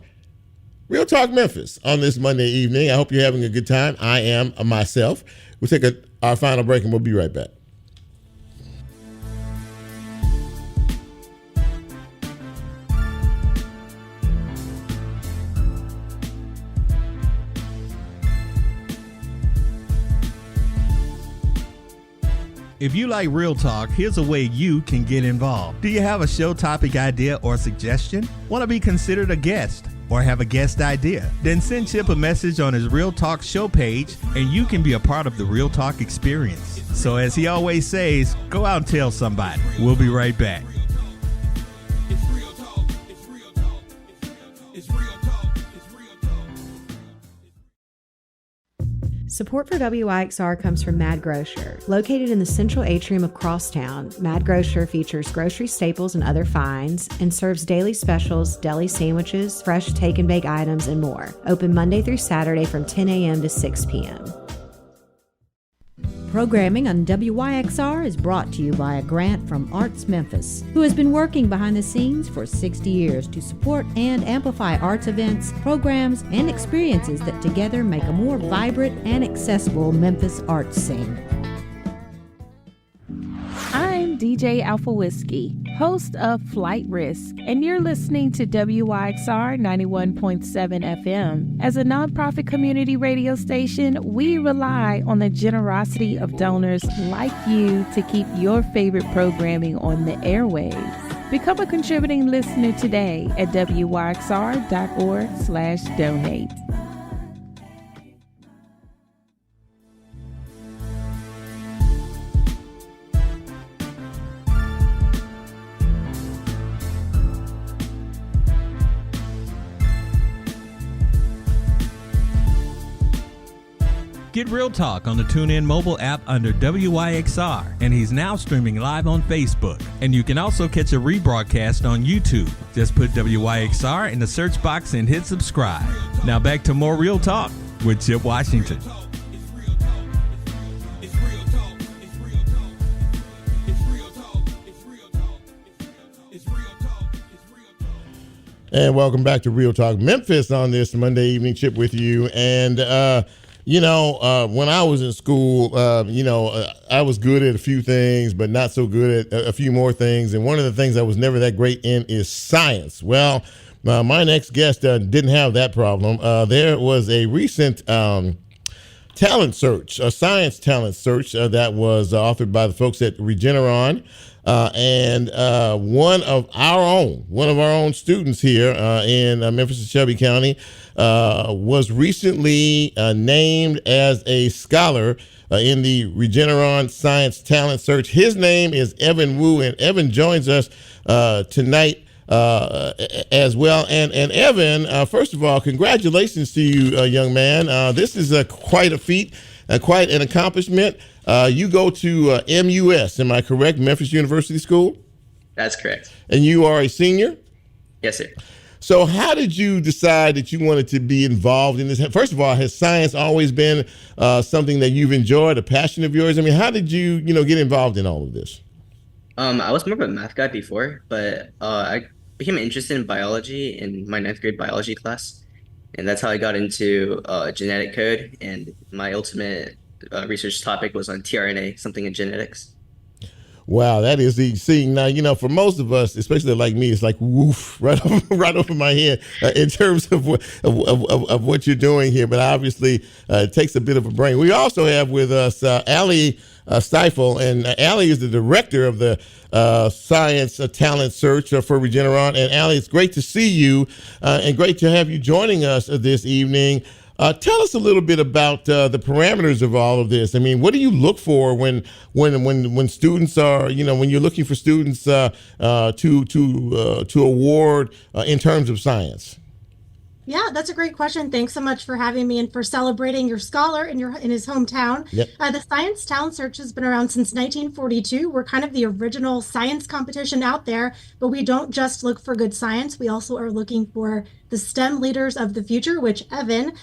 Real Talk Memphis on this Monday evening. I hope you're having a good time. I am myself. We'll take our final break and we'll be right back. If you like Real Talk, here's a way you can get involved. Do you have a show topic idea or suggestion? Want to be considered a guest or have a guest idea? Then send Chip a message on his Real Talk show page and you can be a part of the Real Talk experience. So as he always says, go out and tell somebody. We'll be right back. Support for WYXR comes from Mad Grocer. Located in the central atrium of Crosstown, Mad Grocer features grocery staples and other finds and serves daily specials, deli sandwiches, fresh take and bake items, and more. Open Monday through Saturday from 10 a.m. to 6 p.m. Programming on WYXR is brought to you by a grant from Arts Memphis, who has been working behind the scenes for 60 years to support and amplify arts events, programs, and experiences that together make a more vibrant and accessible Memphis arts scene. I'm DJ Alpha Whiskey, host of Flight Risk, and you're listening to WYXR 91.7 FM. As a nonprofit community radio station, we rely on the generosity of donors like you to keep your favorite programming on the airwaves. Become a contributing listener today at wyxr.org/donate. Get Real Talk on the TuneIn mobile app under WYXR, and he's now streaming live on Facebook. And you can also catch a rebroadcast on YouTube. Just put WYXR in the search box and hit subscribe. Now back to more Real Talk with Chip Washington. And welcome back to Real Talk Memphis on this Monday evening. Chip with you. And, when I was in school, I was good at a few things, but not so good at a few more things. And one of the things I was never that great in is science. Well, my next guest didn't have that problem. There was a recent talent search, a science talent search that was authored by the folks at Regeneron. And one of our own students here in Memphis and Shelby County was recently named as a scholar in the Regeneron Science Talent Search. His name is Evan Wu, and Evan joins us tonight as well. And Evan, first of all, congratulations to you, young man. This is quite a feat, quite an accomplishment. You go to MUS, am I correct? Memphis University School? That's correct. And you are a senior? Yes, sir. So how did you decide that you wanted to be involved in this? First of all, has science always been something that you've enjoyed, a passion of yours? I mean, how did you, get involved in all of this? I was more of a math guy before, but I became interested in biology in my 9th grade biology class. And that's how I got into genetic code. And my ultimate research topic was on tRNA, something in genetics. Wow, that is the seeing. Now, for most of us, especially like me, it's like woof right over my head in terms of what you're doing here. But obviously, it takes a bit of a brain. We also have with us Allie Stifel, and Allie is the director of the Science Talent Search for Regeneron. And Allie, it's great to see you and great to have you joining us this evening. Tell us a little bit about the parameters of all of this. I mean, what do you look for when students are, when you're looking for students to award in terms of science? Yeah, that's a great question. Thanks so much for having me and for celebrating your scholar in his hometown. Yep. The Science Talent Search has been around since 1942. We're kind of the original science competition out there, but we don't just look for good science. We also are looking for the STEM leaders of the future, which Evan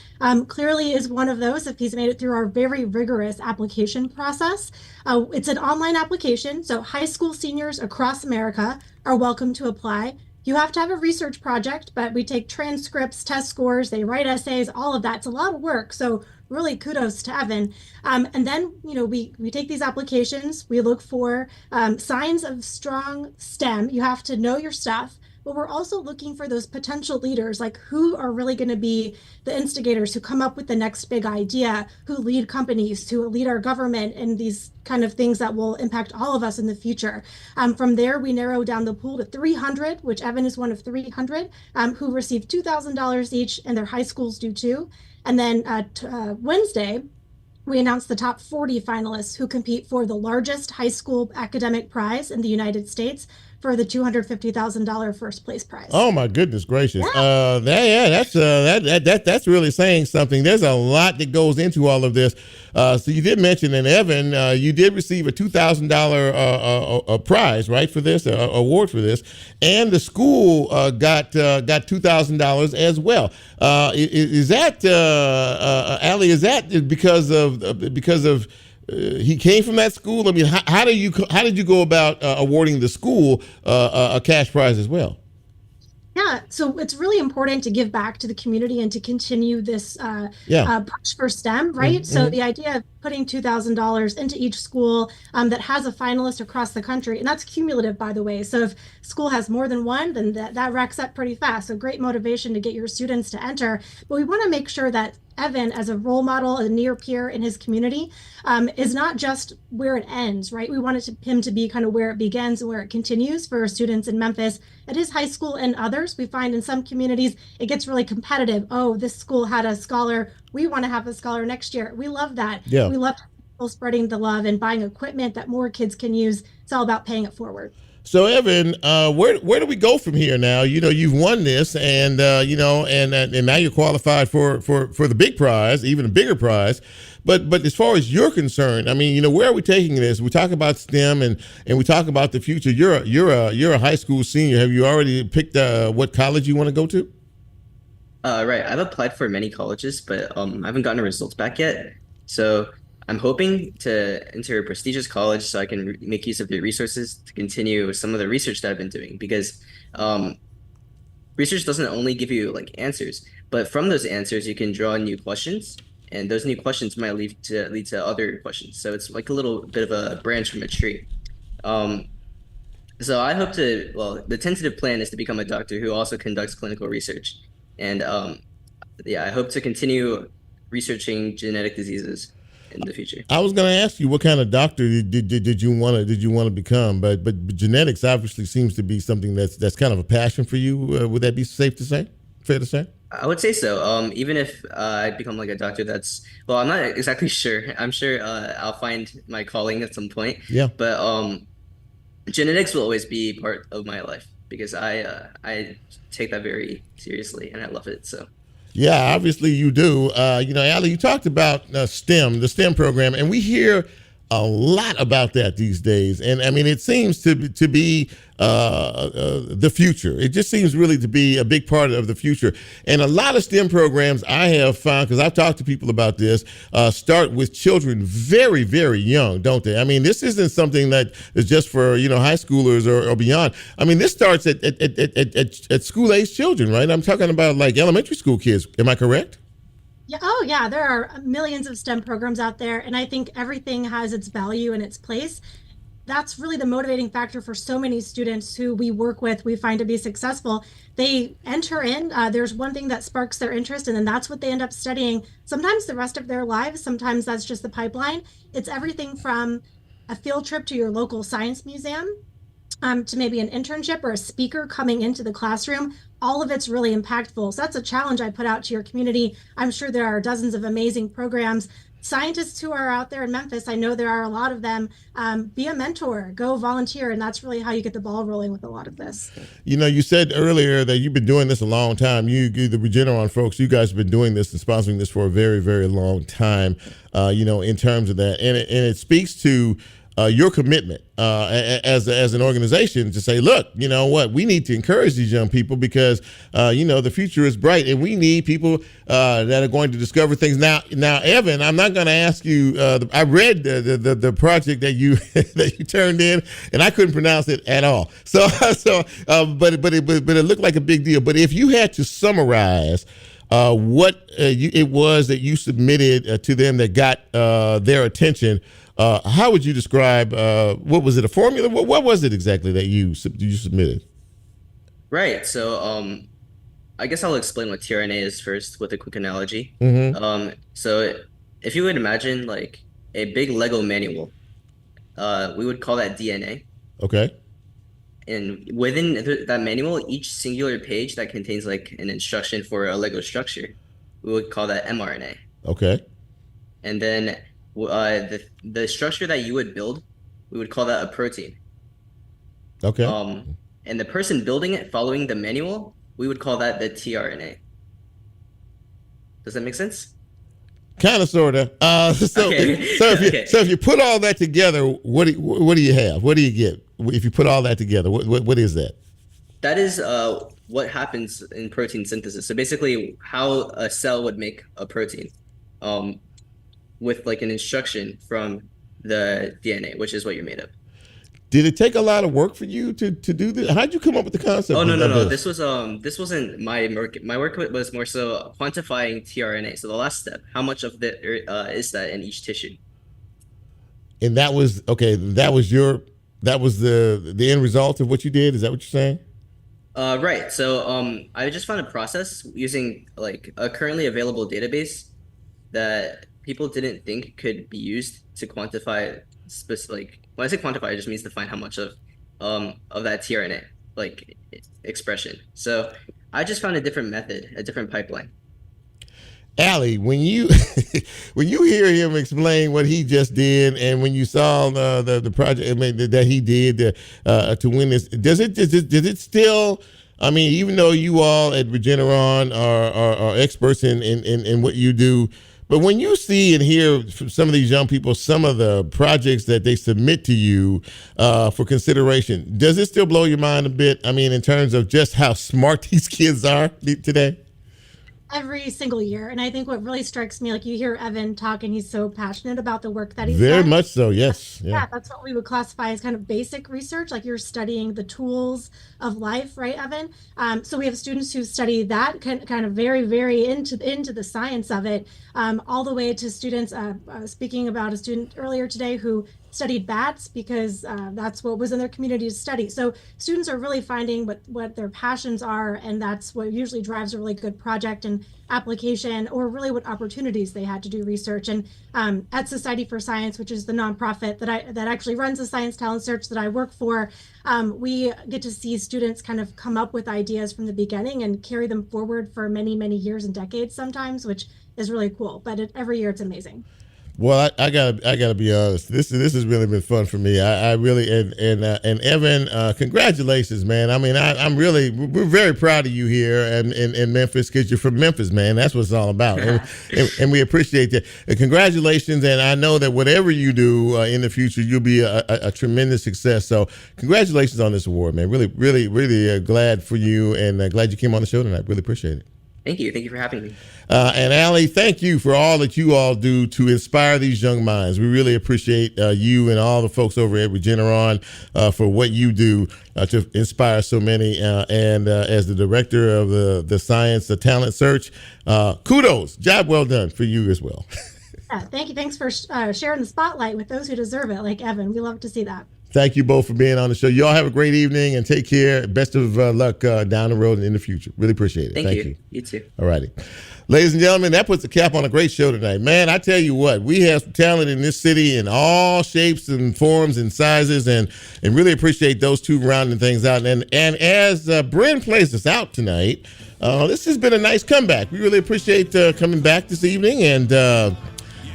clearly is one of those if he's made it through our very rigorous application process. It's an online application, so high school seniors across America are welcome to apply. You have to have a research project, but we take transcripts, test scores, they write essays, all of that. It's a lot of work. So really kudos to Evan. And then, we take these applications, we look for signs of strong STEM. You have to know your stuff, but we're also looking for those potential leaders, like who are really going to be the instigators who come up with the next big idea, who lead companies, who lead our government, and these kind of things that will impact all of us in the future. From there, we narrow down the pool to 300, which Evan is one of 300, who receive $2,000 each, and their high schools do too. And then Wednesday, we announced the top 40 finalists who compete for the largest high school academic prize in the United States, for the $250,000 first place prize. Oh my goodness gracious! Yeah. That's really saying something. There's a lot that goes into all of this. So you did mention, and Evan, you did receive a $2,000 prize, right, for this award for this, and the school got $2,000 as well. Is that Allie? Is that because of he came from that school? I mean, how did you go about awarding the school a cash prize as well? Yeah, so it's really important to give back to the community and to continue this push for STEM, right? Mm-hmm. So the idea of putting $2,000 into each school that has a finalist across the country. And that's cumulative, by the way. So if school has more than one, then that racks up pretty fast. So great motivation to get your students to enter. But we want to make sure that Evan, as a role model, a near peer in his community, is not just where it ends, right? We want him to be kind of where it begins and where it continues for students in Memphis at his high school and others. We find in some communities it gets really competitive. Oh, this school had a scholar. We want to have a scholar next year. We love that. Yeah. We love people spreading the love and buying equipment that more kids can use. It's all about paying it forward. So Evan, where do we go from here now? You've won this, and and now you're qualified for the big prize, even a bigger prize. But as far as you're concerned, I mean, where are we taking this? We talk about STEM and we talk about the future. You're a high school senior. Have you already picked what college you want to go to? Right. I've applied for many colleges, but I haven't gotten the results back yet. So I'm hoping to enter a prestigious college so I can make use of the resources to continue some of the research that I've been doing, because research doesn't only give you like answers, but from those answers you can draw new questions, and those new questions might lead to other questions. So it's like a little bit of a branch from a tree. So I hope the tentative plan is to become a doctor who also conducts clinical research. And I hope to continue researching genetic diseases in the future. I was going to ask you what kind of doctor did you want to become, but genetics obviously seems to be something that's kind of a passion for you. Would that be fair to say? I would say so. Even if I become like a doctor, I'm not exactly sure. I'm sure I'll find my calling at some point. Yeah. But genetics will always be part of my life because I take that very seriously and I love it. So. Yeah, obviously you do. Allie, you talked about the STEM program, and we hear a lot about that these days. And I mean, it seems to be the future. It just seems really to be a big part of the future. And a lot of STEM programs I have found, because I've talked to people about this, start with children very, very young, don't they? I mean, this isn't something that is just for, high schoolers or beyond. I mean, this starts at school-age children, right? I'm talking about like elementary school kids. Am I correct? Yeah. Oh, yeah. There are millions of STEM programs out there, and I think everything has its value and its place. That's really the motivating factor for so many students who we work with, we find to be successful. They enter in, there's one thing that sparks their interest, and then that's what they end up studying. Sometimes the rest of their lives, sometimes that's just the pipeline. It's everything from a field trip to your local science museum, to maybe an internship or a speaker coming into the classroom. All of it's really impactful. So that's a challenge I put out to your community. I'm sure there are dozens of amazing programs. Scientists who are out there in Memphis, I know there are a lot of them. Be a mentor, go volunteer, and that's really how you get the ball rolling with a lot of this. You said earlier that you've been doing this a long time. You the Regeneron folks, you guys have been doing this and sponsoring this for a very, very long time, in terms of that. And it speaks to your commitment as an organization to say, look, you know what, we need to encourage these young people because, the future is bright and we need people that are going to discover things. Now, Evan, I'm not going to ask you, I read the project that you that you turned in and I couldn't pronounce it at all. But it looked like a big deal. But if you had to summarize what it was that you submitted to them that got their attention, how would you describe, what was it, a formula? What was it exactly that you submitted? Right. So I guess I'll explain what tRNA is first with a quick analogy. Mm-hmm. So if you would imagine like a big Lego manual, we would call that DNA. Okay. And within that manual, each singular page that contains like an instruction for a Lego structure, we would call that mRNA. Okay. And then the structure that you would build, we would call that a protein. Okay. And the person building it, following the manual, we would call that the tRNA. Does that make sense? Kind of, sort of. If you put all that together, what do you have? What do you get if you put all that together? What is that? That is what happens in protein synthesis. So basically, how a cell would make a protein, with like an instruction from the DNA, which is what you're made of. Did it take a lot of work for you to do this? How'd you come up with the concept? Oh, no. This wasn't my work. My work was more so quantifying tRNA. So the last step, how much of it is that in each tissue? And that was the end result of what you did. Is that what you're saying? Right. So I just found a process using like a currently available database that people didn't think could be used to quantify specific. When I say quantify, it just means to find how much of that tRNA like expression. So I just found a different method, a different pipeline. Allie, when you hear him explain what he just did, and when you saw the project that he did to win this, does it still? I mean, even though you all at Regeneron are experts in what you do, but when you see and hear from some of these young people, some of the projects that they submit to you for consideration, does it still blow your mind a bit? I mean, in terms of just how smart these kids are today? Every single year. And I think what really strikes me, like you hear Evan talk and he's so passionate about the work that he's very done. much so, yes. Yeah, that's what we would classify as kind of basic research, like you're studying the tools of life, right, Evan? So we have students who study that kind of very, very into the science of it, all the way to students, speaking about a student earlier today who studied bats because that's what was in their community to study. So students are really finding what their passions are, and that's what usually drives a really good project and application, or really what opportunities they had to do research. And at Society for Science, which is the nonprofit that actually runs the Science Talent Search that I work for, we get to see students kind of come up with ideas from the beginning and carry them forward for many, many years and decades sometimes, which is really cool. But every year it's amazing. Well, I gotta be honest. This has really been fun for me. I really and Evan, congratulations, man. I mean, we're very proud of you here in Memphis, because you're from Memphis, man. That's what it's all about, and we appreciate that. And congratulations, and I know that whatever you do in the future, you'll be a tremendous success. So, congratulations on this award, man. Really, really, really glad for you, and glad you came on the show tonight. Really appreciate it. Thank you. Thank you for having me. And Allie, thank you for all that you all do to inspire these young minds. We really appreciate you and all the folks over at Regeneron for what you do to inspire so many. And as the director of the Science Talent Search, kudos, job well done for you as well. Thank you. Thanks for sharing the spotlight with those who deserve it, like Evan. We love to see that. Thank you both for being on the show. You all have a great evening and take care. Best of luck down the road and in the future. Really appreciate it. Thank you. You too. All righty. Ladies and gentlemen, that puts a cap on a great show tonight. Man, I tell you what, we have some talent in this city in all shapes and forms and sizes, and really appreciate those two rounding things out. And as Bryn plays us out tonight, this has been a nice comeback. We really appreciate coming back this evening, and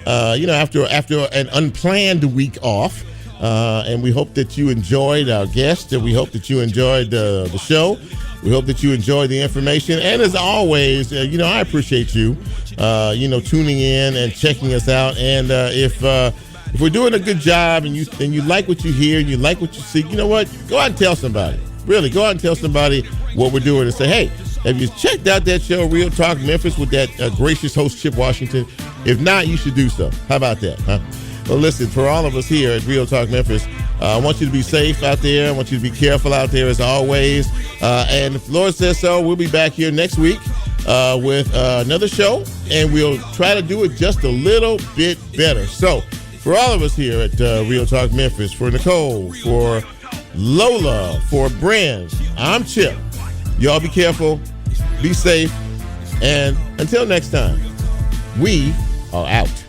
after an unplanned week off. And we hope that you enjoyed our guest, and we hope that you enjoyed the show. We hope that you enjoyed the information. And as always, I appreciate you, tuning in and checking us out. And if we're doing a good job and you like what you hear and you like what you see, you know what? Go out and tell somebody. Really, go out and tell somebody what we're doing and say, hey, have you checked out that show, Real Talk Memphis, with that gracious host, Chip Washington? If not, you should do so. How about that, huh? Well, listen, for all of us here at Real Talk Memphis, I want you to be safe out there. I want you to be careful out there as always. And if the Lord says so, we'll be back here next week with another show, and we'll try to do it just a little bit better. So for all of us here at Real Talk Memphis, for Nicole, for Lola, for Bryn, I'm Chip. Y'all be careful, be safe, and until next time, we are out.